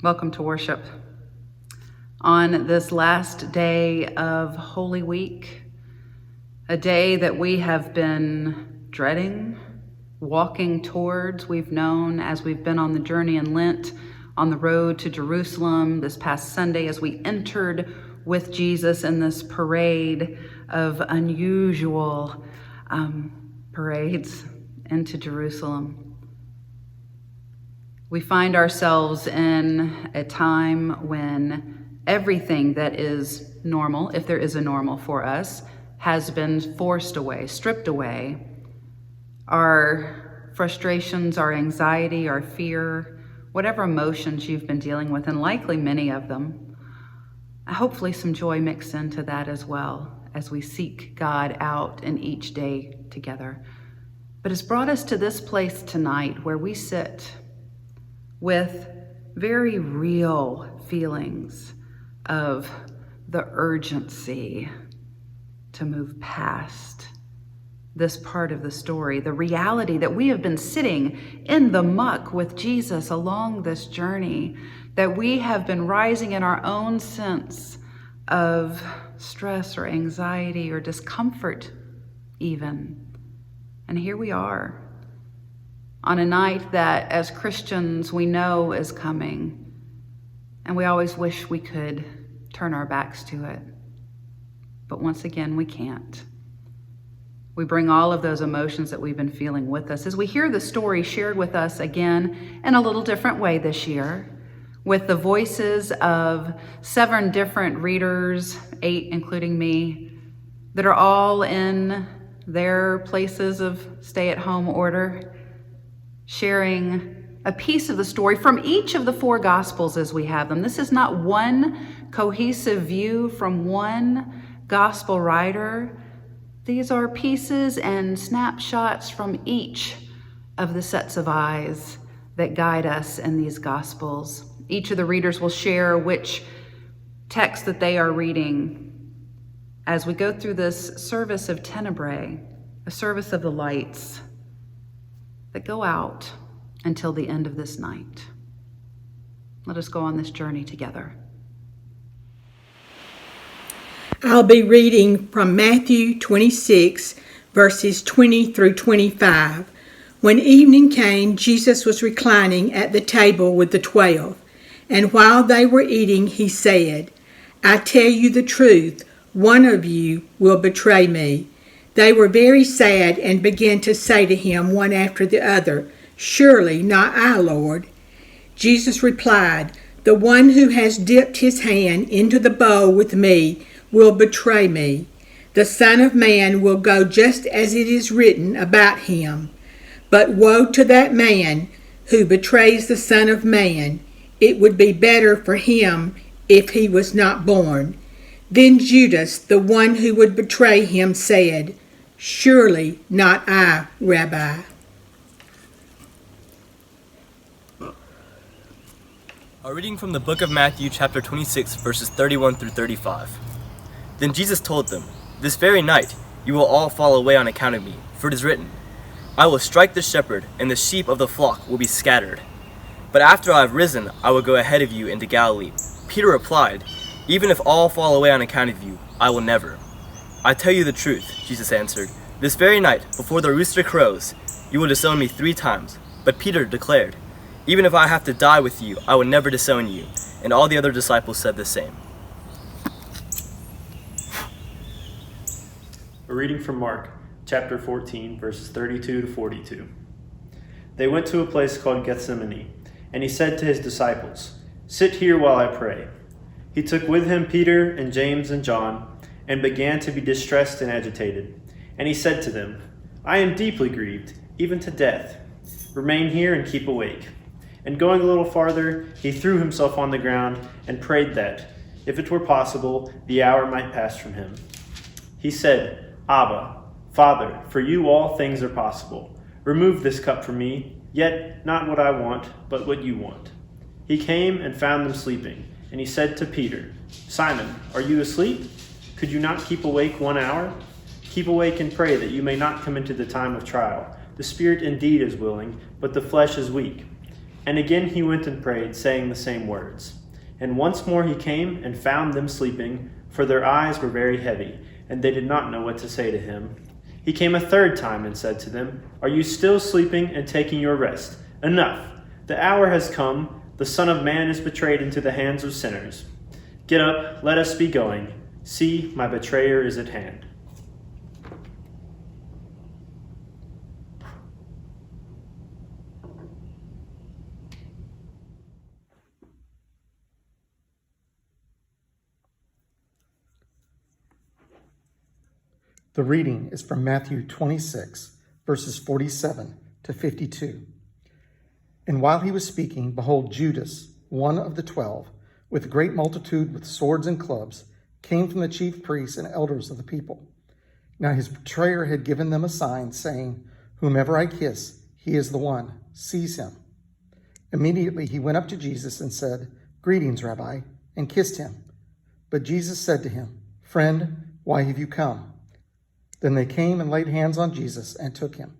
Welcome to worship. On this last day of Holy Week, a day that we have been dreading, walking towards, we've known as we've been on the journey in Lent, on the road to Jerusalem this past Sunday as we entered with Jesus in this parade of unusual parades into Jerusalem. We find ourselves in a time when everything that is normal, if there is a normal for us, has been forced away, stripped away. Our frustrations, our anxiety, our fear, whatever emotions you've been dealing with, and likely many of them, hopefully some joy mixed into that as well as we seek God out in each day together. But it's brought us to this place tonight where we sit with very real feelings of the urgency to move past this part of the story, the reality that we have been sitting in the muck with Jesus along this journey, that we have been rising in our own sense of stress or anxiety or discomfort even. And here we are on a night that as Christians we know is coming, and we always wish we could turn our backs to it. But once again, we can't. We bring all of those emotions that we've been feeling with us as we hear the story shared with us again in a little different way this year, with the voices of 7 different readers, 8 including me, that are all in their places of stay-at-home order, sharing a piece of the story from each of the 4 Gospels as we have them. This is not one cohesive view from one Gospel writer. These are pieces and snapshots from each of the sets of eyes that guide us in these Gospels. Each of the readers will share which text that they are reading as we go through this service of Tenebrae, a service of the lights that go out until the end of this night. Let us go on this journey together. I'll be reading from Matthew 26, verses 20 through 25. When evening came, Jesus was reclining at the table with the 12, and while they were eating, he said, "I tell you the truth, one of you will betray me." They were very sad and began to say to him one after the other, "Surely not I, Lord." Jesus replied, "The one who has dipped his hand into the bowl with me will betray me. The Son of Man will go just as it is written about him. But woe to that man who betrays the Son of Man. It would be better for him if he was not born." Then Judas, the one who would betray him, said, "Surely not I, Rabbi." A reading from the book of Matthew, chapter 26, verses 31 through 35. Then Jesus told them, "This very night you will all fall away on account of me, for it is written, 'I will strike the shepherd, and the sheep of the flock will be scattered.' But after I have risen, I will go ahead of you into Galilee." Peter replied, "Even if all fall away on account of you, I will never." "I tell you the truth," Jesus answered, "this very night, before the rooster crows, you will disown me 3 times." But Peter declared, "Even if I have to die with you, I will never disown you." And all the other disciples said the same. A reading from Mark, chapter 14, verses 32 to 42. They went to a place called Gethsemane, and he said to his disciples, "Sit here while I pray." He took with him Peter and James and John, and began to be distressed and agitated. And he said to them, "I am deeply grieved, even to death. Remain here and keep awake." And going a little farther, he threw himself on the ground and prayed that, if it were possible, the hour might pass from him. He said, "Abba, Father, for you all things are possible. Remove this cup from me, yet not what I want, but what you want." He came and found them sleeping, and he said to Peter, "Simon, are you asleep? Could you not keep awake 1 hour? Keep awake and pray that you may not come into the time of trial. The spirit indeed is willing, but the flesh is weak." And again he went and prayed, saying the same words. And once more he came and found them sleeping, for their eyes were very heavy, and they did not know what to say to him. He came a third time and said to them, Are you still sleeping and taking your rest? Enough! The hour has come. The Son of Man is betrayed into the hands of sinners. Get up, let us be going. See, my betrayer is at hand. The reading is from Matthew 26, verses 47 to 52. And while he was speaking, behold, Judas, one of the 12, with a great multitude with swords and clubs, came from the chief priests and elders of the people. Now his betrayer had given them a sign, saying, Whomever I kiss, he is the one. Seize him. Immediately he went up to Jesus and said, Greetings, Rabbi, and kissed him. But Jesus said to him, Friend, why have you come? Then they came and laid hands on Jesus and took him.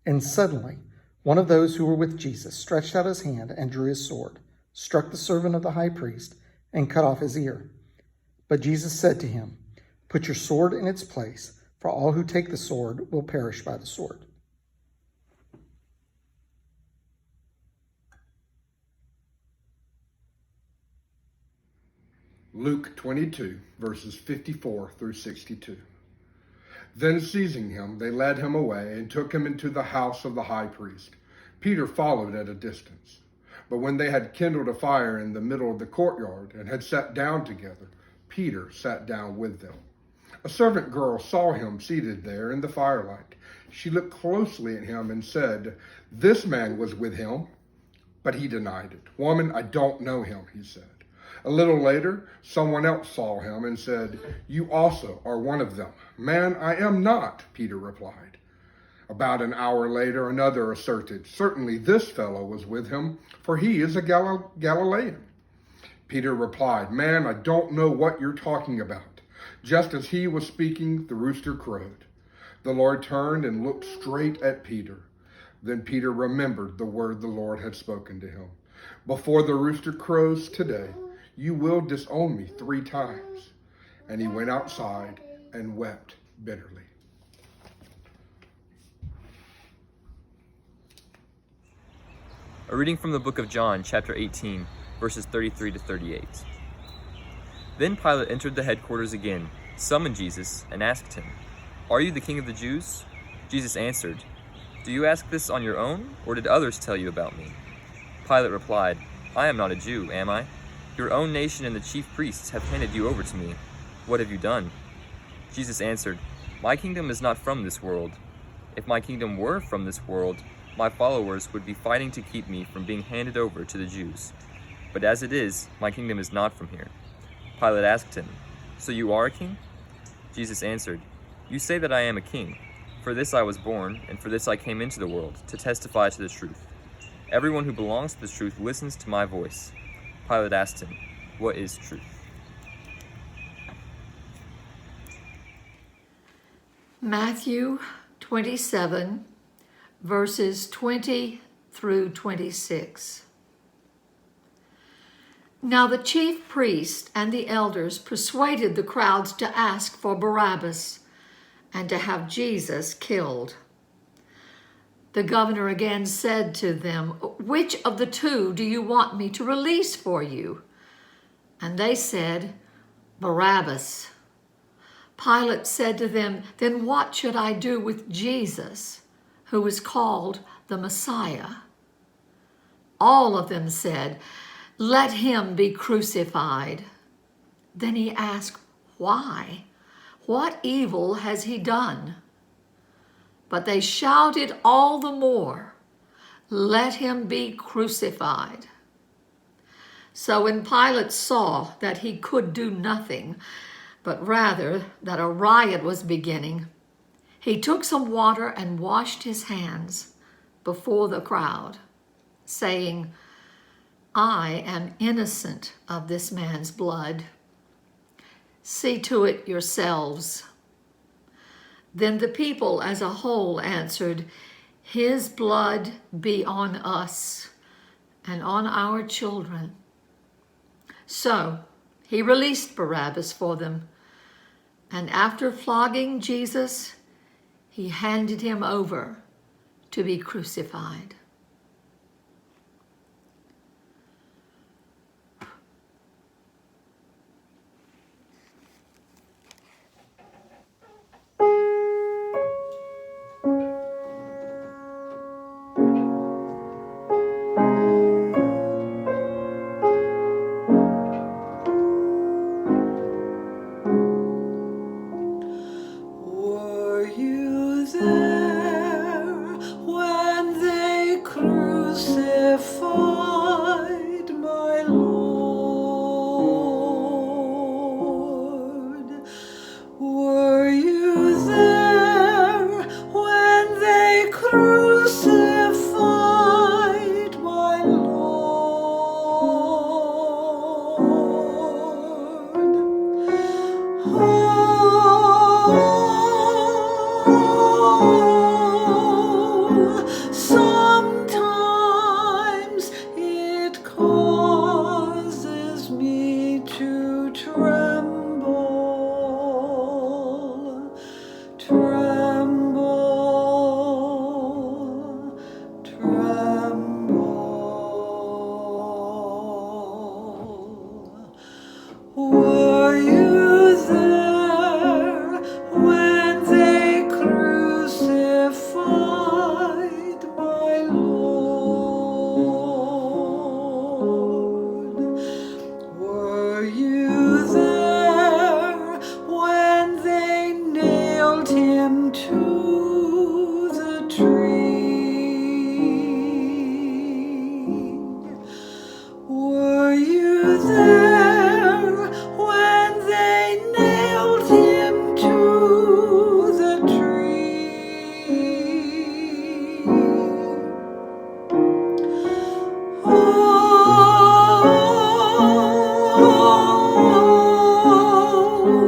And suddenly one of those who were with Jesus stretched out his hand and drew his sword, struck the servant of the high priest, and cut off his ear. But Jesus said to him, Put your sword in its place, for all who take the sword will perish by the sword. Luke 22, verses 54 through 62. Then seizing him, they led him away and took him into the house of the high priest. Peter followed at a distance. But when they had kindled a fire in the middle of the courtyard and had sat down together, Peter sat down with them. A servant girl saw him seated there in the firelight. She looked closely at him and said, This man was with him. But he denied it. Woman, I don't know him, he said. A little later, someone else saw him and said, You also are one of them. Man, I am not, Peter replied. About an hour later, another asserted, Certainly this fellow was with him, for he is a Galilean. Peter replied, Man, I don't know what you're talking about. Just as he was speaking, the rooster crowed. The Lord turned and looked straight at Peter. Then Peter remembered the word the Lord had spoken to him. Before the rooster crows today, you will disown me 3 times. And he went outside and wept bitterly. A reading from the book of John, chapter 18, verses 33 to 38. Then Pilate entered the headquarters again, summoned Jesus, and asked him, Are you the king of the Jews? Jesus answered, Do you ask this on your own, or did others tell you about me? Pilate replied, I am not a Jew, am I? Your own nation and the chief priests have handed you over to me. What have you done? Jesus answered, My kingdom is not from this world. If my kingdom were from this world, my followers would be fighting to keep me from being handed over to the Jews. But as it is, my kingdom is not from here. Pilate asked him, So you are a king? Jesus answered, You say that I am a king. For this I was born, and for this I came into the world, to testify to the truth. Everyone who belongs to the truth listens to my voice. Pilate asked him, What is truth? Matthew 27, verses 20 through 26. Now the chief priest and the elders persuaded the crowds to ask for Barabbas and to have Jesus killed. The governor again said to them, Which of the 2 do you want me to release for you? And they said, Barabbas. Pilate said to them, Then what should I do with Jesus, who is called the Messiah? All of them said, Let him be crucified. Then he asked, Why? What evil has he done? But they shouted all the more, Let him be crucified. So when Pilate saw that he could do nothing, but rather that a riot was beginning, he took some water and washed his hands before the crowd, saying, I am innocent of this man's blood. See to it yourselves. Then the people as a whole answered, His blood be on us and on our children. So he released Barabbas for them, and after flogging Jesus, he handed him over to be crucified. Were you there when they crucified my Lord? Were you there when they crucified my Lord? Sometimes it causes me to tremble, tremble, tremble. Were you there when they crucified my Lord? Were you there when they nailed him to the tree? Were you there when they nailed him to the tree?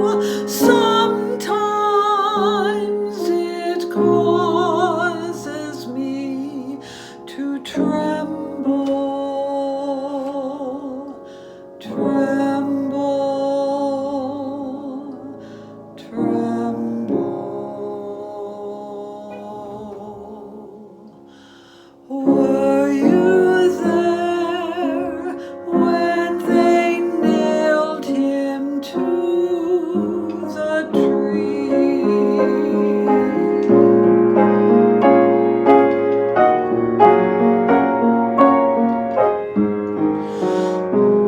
Oh, sometimes it causes me to tremble, tremble, tremble. Were you there when they nailed him to the tree?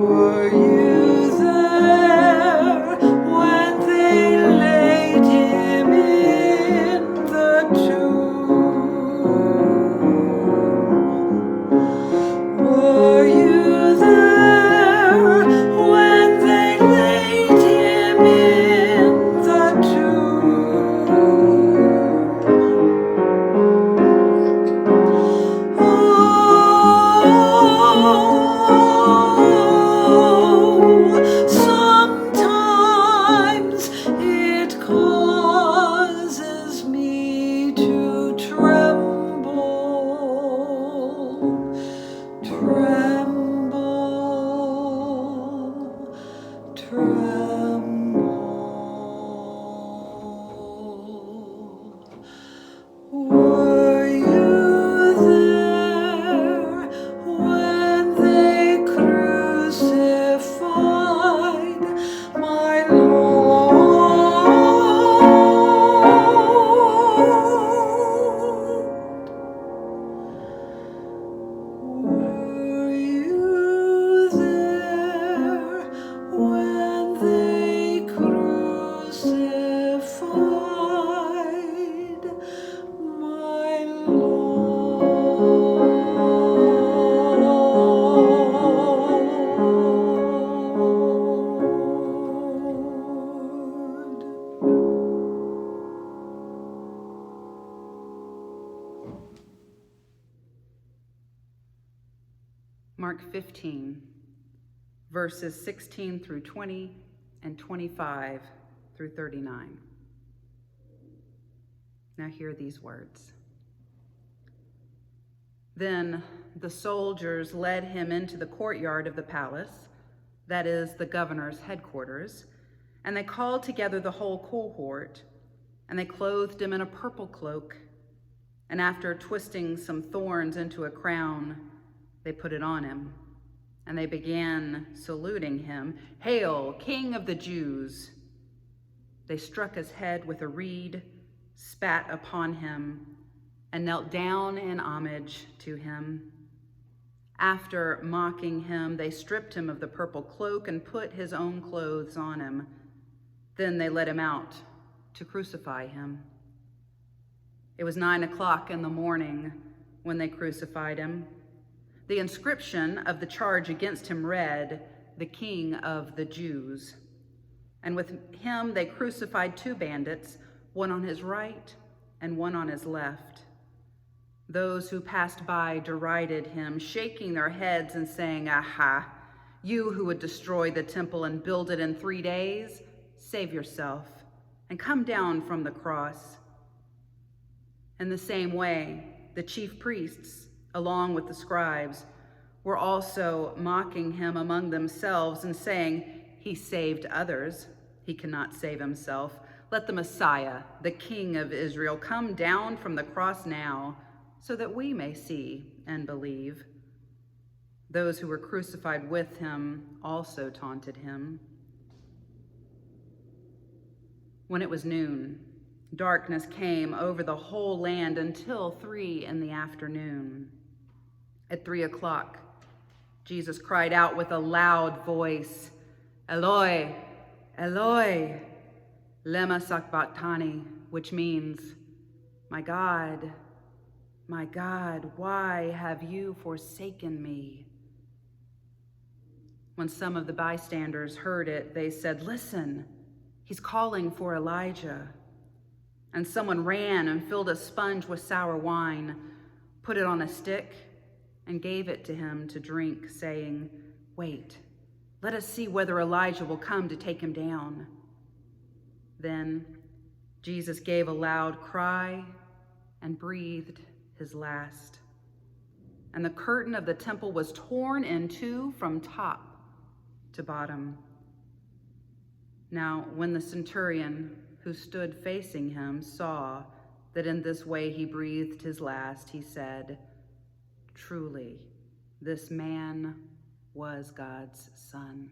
Were you there when they laid him in the tomb? Were you there when they laid him in the tomb? Oh, sometimes it causes me to tremble, tremble, tremble. Were you there when they crucified my Lord? Were you there when they crucified my Lord? Mark 15, verses 16 through 20 and 25 through 39. Now hear these words. Then the soldiers led him into the courtyard of the palace, that is, the governor's headquarters, and they called together the whole cohort, and they clothed him in a purple cloak, and after twisting some thorns into a crown, they put it on him, and they began saluting him, "Hail, King of the Jews!" They struck his head with a reed, spat upon him, and knelt down in homage to him. After mocking him, they stripped him of the purple cloak and put his own clothes on him. Then they led him out to crucify him. It was 9 o'clock in the morning when they crucified him. The inscription of the charge against him read, "The King of the Jews." And with him they crucified 2 bandits, one on his right and one on his left. Those who passed by derided him, shaking their heads and saying, "Aha, you who would destroy the temple and build it in 3 days, save yourself and come down from the cross." In the same way, the chief priests, along with the scribes, were also mocking him among themselves and saying, "He saved others, he cannot save himself. Let the Messiah, the King of Israel, come down from the cross now, so that we may see and believe." Those who were crucified with him also taunted him. When it was noon, darkness came over the whole land until 3 in the afternoon. At 3 o'clock, Jesus cried out with a loud voice, "Eloi, Eloi, lema sabachthani," which means, my God, why have you forsaken me?" When some of the bystanders heard it, they said, "Listen, he's calling for Elijah." And someone ran and filled a sponge with sour wine, put it on a stick, and gave it to him to drink, saying, "Wait, let us see whether Elijah will come to take him down." Then Jesus gave a loud cry and breathed his last. And the curtain of the temple was torn in 2 from top to bottom. Now, when the centurion who stood facing him saw that in this way he breathed his last, he said, "Truly, this man was God's son."